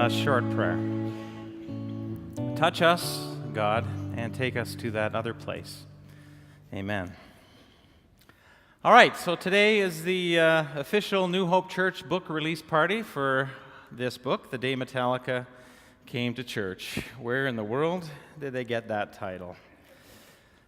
A short prayer. Touch us, God, and take us to that other place. Amen. All right, so today is the official New Hope Church book release party for this book, The Day Metallica Came to Church. Where in the world did they get that title?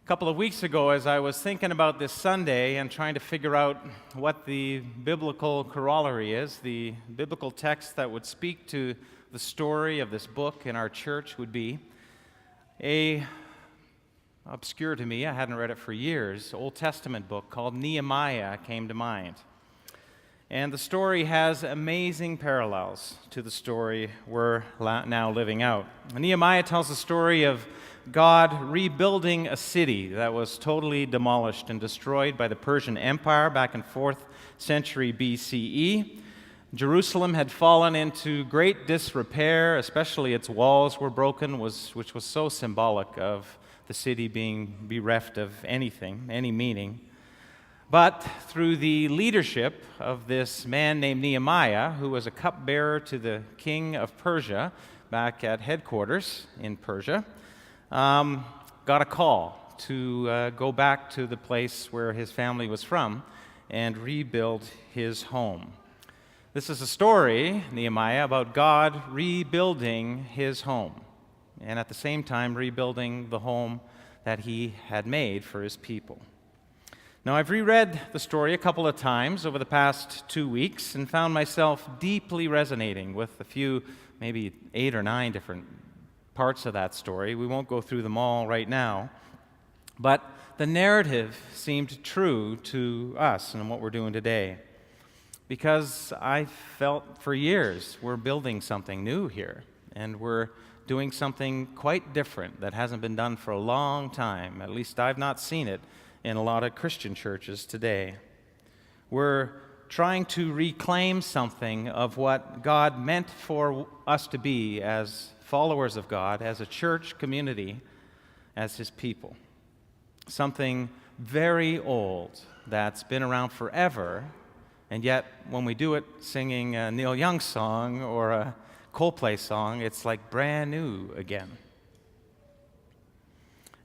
A couple of weeks ago, as I was thinking about this Sunday and trying to figure out what the biblical corollary is, the biblical text that would speak to the story of this book in our church would be obscure to me, I hadn't read it for years, Old Testament book called Nehemiah came to mind. And the story has amazing parallels to the story we're now living out. Nehemiah tells the story of God rebuilding a city that was totally demolished and destroyed by the Persian Empire back in 4th century BCE. Jerusalem had fallen into great disrepair, especially its walls were broken, which was so symbolic of the city being bereft of anything, any meaning. But through the leadership of this man named Nehemiah, who was a cupbearer to the king of Persia back at headquarters in Persia, got a call to go back to the place where his family was from and rebuild his home. This is a story, Nehemiah, about God rebuilding his home and at the same time rebuilding the home that he had made for his people. Now, I've reread the story a couple of times over the past 2 weeks and found myself deeply resonating with a few, maybe 8 or 9 different parts of that story. We won't go through them all right now, but the narrative seemed true to us and what we're doing today. Because I felt for years we're building something new here, and we're doing something quite different that hasn't been done for a long time. At least I've not seen it in a lot of Christian churches today. We're trying to reclaim something of what God meant for us to be as followers of God, as a church community, as His people. Something very old that's been around forever. And yet, when we do it singing a Neil Young song or a Coldplay song, it's like brand new again.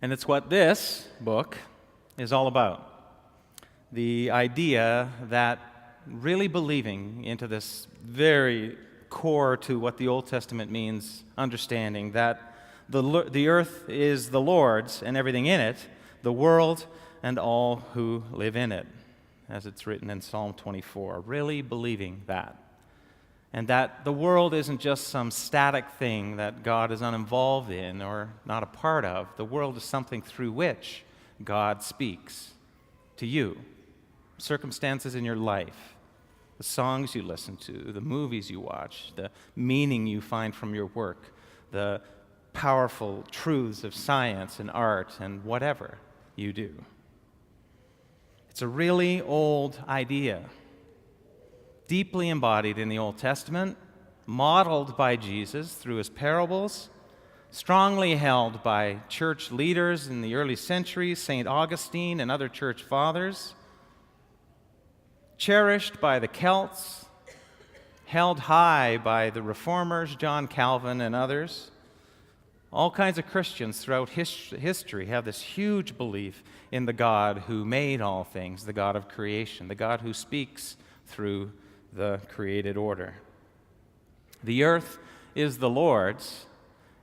And it's what this book is all about. The idea that really believing into this very core to what the Old Testament means, understanding that the earth is the Lord's and everything in it, the world and all who live in it, as it's written in Psalm 24, really believing that. And that the world isn't just some static thing that God is uninvolved in or not a part of. The world is something through which God speaks to you. Circumstances in your life, the songs you listen to, the movies you watch, the meaning you find from your work, the powerful truths of science and art and whatever you do. It's a really old idea, deeply embodied in the Old Testament, modeled by Jesus through his parables, strongly held by church leaders in the early centuries, St. Augustine and other church fathers, cherished by the Celts, held high by the Reformers, John Calvin and others. All kinds of Christians throughout history have this huge belief in the God who made all things, the God of creation, the God who speaks through the created order. The earth is the Lord's,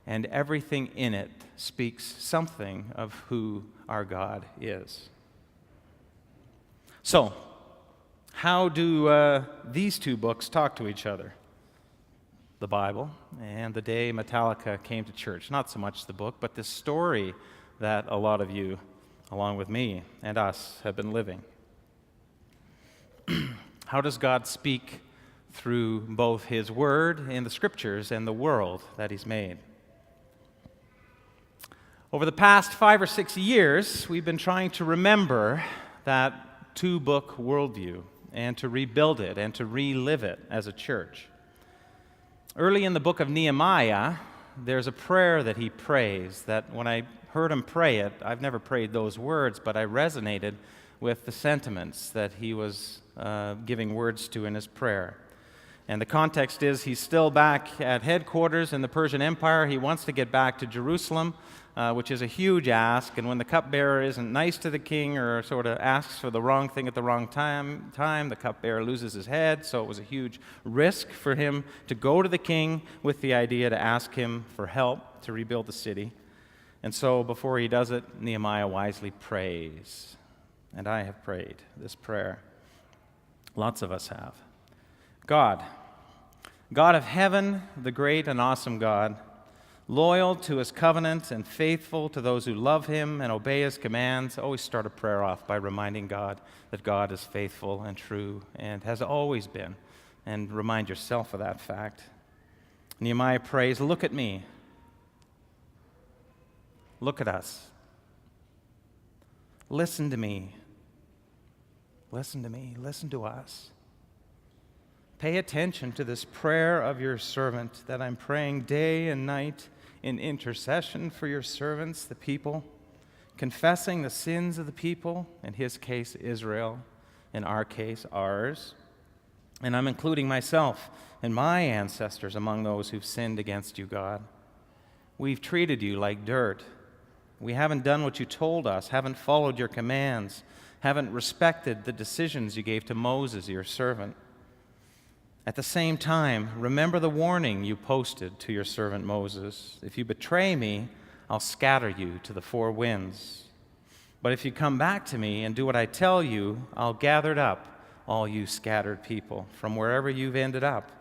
and everything in it speaks something of who our God is. So, how do these two books talk to each other? The Bible and The Day Metallica Came to Church. Not so much the book, but the story that a lot of you, along with me and us, have been living. How does God speak through both His Word in the Scriptures and the world that He's made? Over the past 5 or 6 years, we've been trying to remember that two-book worldview and to rebuild it and to relive it as a church. Early in the book of Nehemiah, there's a prayer that he prays that when I heard him pray it, I've never prayed those words, but I resonated with the sentiments that he was giving words to in his prayer. And the context is he's still back at headquarters in the Persian Empire. He wants to get back to Jerusalem, which is a huge ask. And when the cupbearer isn't nice to the king or sort of asks for the wrong thing at the wrong time, the cupbearer loses his head. So it was a huge risk for him to go to the king with the idea to ask him for help to rebuild the city. And so before he does it, Nehemiah wisely prays. And I have prayed this prayer. Lots of us have. God of heaven, the great and awesome God, loyal to his covenant and faithful to those who love him and obey his commands. Always start a prayer off by reminding God that God is faithful and true and has always been, and remind yourself of that fact. Nehemiah prays, look at me. Look at us. Listen to me. Listen to me. Listen to us. Pay attention to this prayer of your servant that I'm praying day and night in intercession for your servants, the people, confessing the sins of the people, in his case, Israel, in our case, ours. And I'm including myself and my ancestors among those who've sinned against you, God. We've treated you like dirt. We haven't done what you told us, haven't followed your commands, haven't respected the decisions you gave to Moses, your servant. At the same time, remember the warning you posted to your servant Moses. If you betray me, I'll scatter you to the four winds. But if you come back to me and do what I tell you, I'll gather up all you scattered people from wherever you've ended up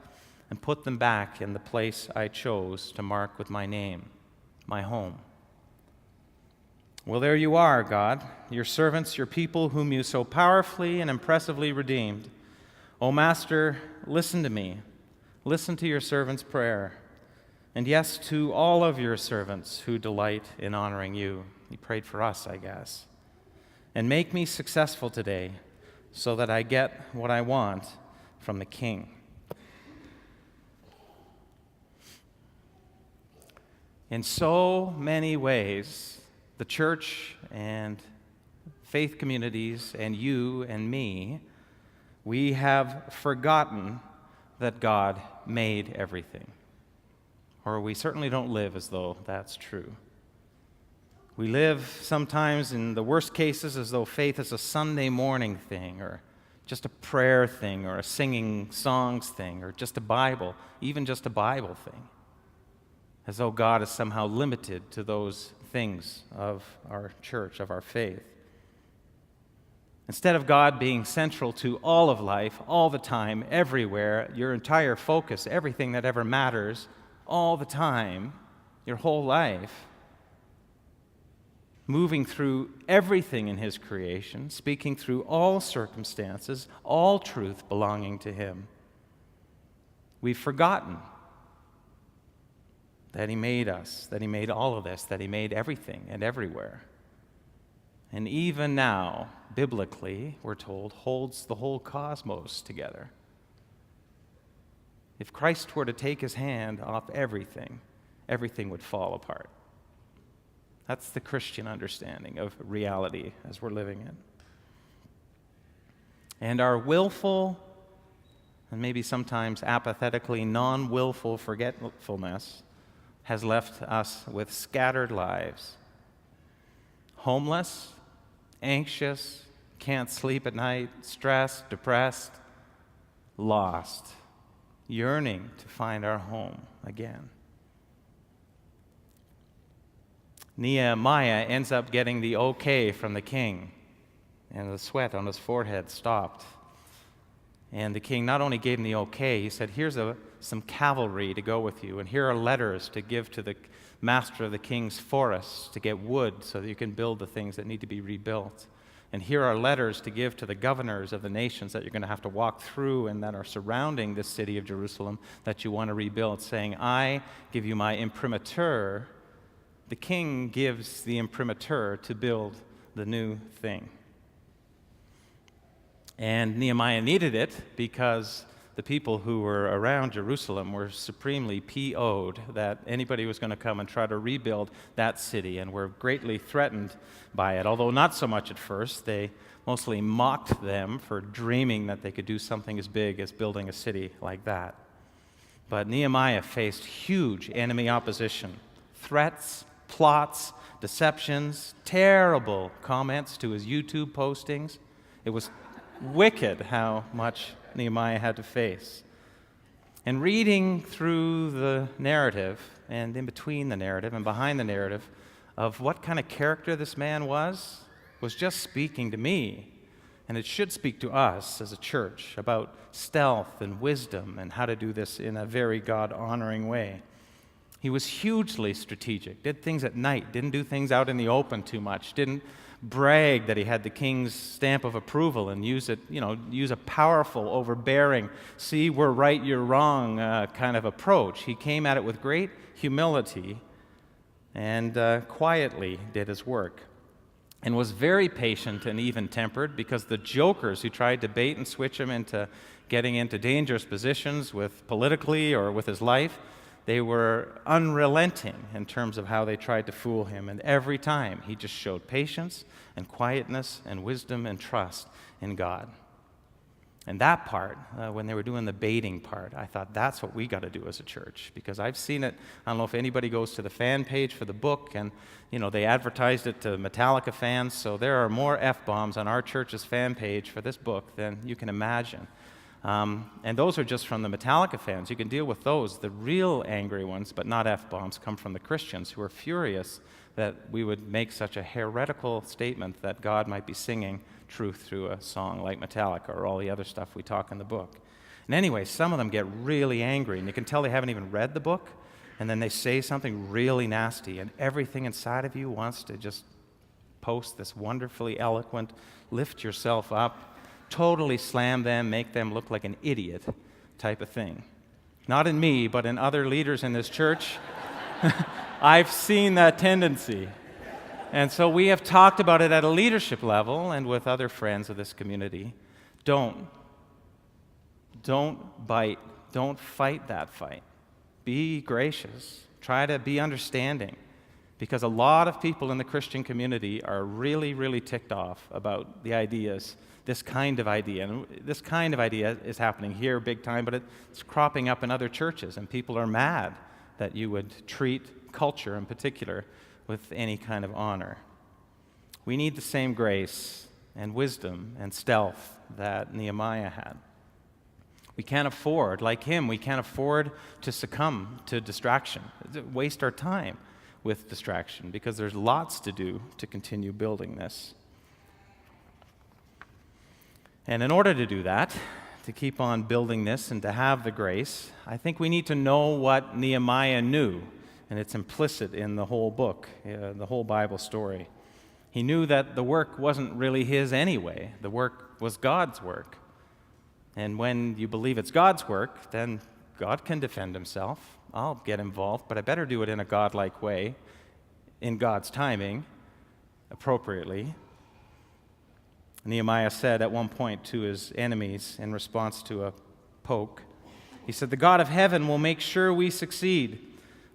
and put them back in the place I chose to mark with my name, my home. Well, there you are, God, your servants, your people whom you so powerfully and impressively redeemed. O Master, listen to me. Listen to your servant's prayer. And yes, to all of your servants who delight in honoring you. He prayed for us, I guess. And make me successful today so that I get what I want from the King. In so many ways, the church and faith communities and you and me, we have forgotten that God made everything. Or we certainly don't live as though that's true. We live sometimes in the worst cases as though faith is a Sunday morning thing, or just a prayer thing, or a singing songs thing, or just a Bible, even just a Bible thing. As though God is somehow limited to those things of our church, of our faith. Instead of God being central to all of life, all the time, everywhere, your entire focus, everything that ever matters, all the time, your whole life, moving through everything in his creation, speaking through all circumstances, all truth belonging to him, we've forgotten that he made us, that he made all of this, that he made everything and everywhere. And even now, biblically, we're told, holds the whole cosmos together. If Christ were to take his hand off everything, everything would fall apart. That's the Christian understanding of reality as we're living it. And our willful, and maybe sometimes apathetically non-willful forgetfulness has left us with scattered lives. Homeless, anxious, can't sleep at night, stressed, depressed, lost, yearning to find our home again. Nehemiah ends up getting the okay from the king, and the sweat on his forehead stopped. And the king not only gave him the okay, he said, here's some cavalry to go with you, and here are letters to give to the master of the king's forests to get wood so that you can build the things that need to be rebuilt. And here are letters to give to the governors of the nations that you're going to have to walk through and that are surrounding this city of Jerusalem that you want to rebuild, saying, I give you my imprimatur. The king gives the imprimatur to build the new thing. And Nehemiah needed it because the people who were around Jerusalem were supremely PO'd that anybody was going to come and try to rebuild that city, and were greatly threatened by it. Although not so much at first, they mostly mocked them for dreaming that they could do something as big as building a city like that. But Nehemiah faced huge enemy opposition, threats, plots, deceptions, terrible comments to his YouTube postings. It was wicked how much Nehemiah had to face. And reading through the narrative, and in between the narrative and behind the narrative, of what kind of character this man was just speaking to me. And it should speak to us as a church about stealth and wisdom and how to do this in a very God-honoring way. He was hugely strategic, did things at night, didn't do things out in the open too much, didn't brag that he had the king's stamp of approval and use a powerful, overbearing, see, we're right, you're wrong kind of approach. He came at it with great humility and quietly did his work, and was very patient and even-tempered, because the jokers who tried to bait and switch him into getting into dangerous positions with politically or with his life, they were unrelenting in terms of how they tried to fool him. And every time he just showed patience and quietness and wisdom and trust in God. And that part, when they were doing the baiting part, I thought that's what we got to do as a church, because I've seen it. I don't know if anybody goes to the fan page for the book, and they advertised it to Metallica fans, so there are more F-bombs on our church's fan page for this book than you can imagine. And those are just from the Metallica fans. You can deal with those. The real angry ones, but not F-bombs, come from the Christians who are furious that we would make such a heretical statement that God might be singing truth through a song like Metallica or all the other stuff we talk in the book. And anyway, some of them get really angry, and you can tell they haven't even read the book, and then they say something really nasty, and everything inside of you wants to just post this wonderfully eloquent, lift yourself up, totally slam them, make them look like an idiot type of thing. Not in me, but in other leaders in this church. I've seen that tendency. And so we have talked about it at a leadership level and with other friends of this community. Don't bite. Don't fight that fight. Be gracious. Try to be understanding. Because a lot of people in the Christian community are really, really ticked off about the ideas, this kind of idea. And this kind of idea is happening here big time, but it's cropping up in other churches, and people are mad that you would treat culture in particular with any kind of honor. We need the same grace and wisdom and stealth that Nehemiah had. We can't afford, like him, we can't afford to succumb to distraction, waste our time with distraction, because there's lots to do to continue building this. And in order to do that, to keep on building this and to have the grace, I think we need to know what Nehemiah knew. And it's implicit in the whole book, the whole Bible story. He knew that the work wasn't really his anyway. The work was God's work. And when you believe it's God's work, then God can defend himself. I'll get involved, but I better do it in a God-like way, in God's timing, appropriately. Nehemiah said at one point to his enemies in response to a poke, he said, "The God of heaven will make sure we succeed.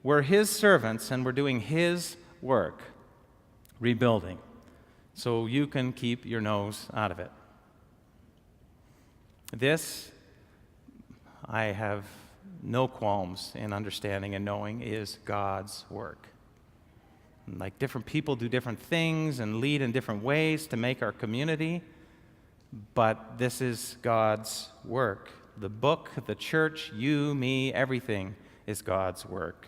We're his servants, and we're doing his work, rebuilding, so you can keep your nose out of it." This, I have no qualms in understanding and knowing, is God's work. Like, different people do different things and lead in different ways to make our community, but this is God's work. The book, the church, you, me, everything is God's work.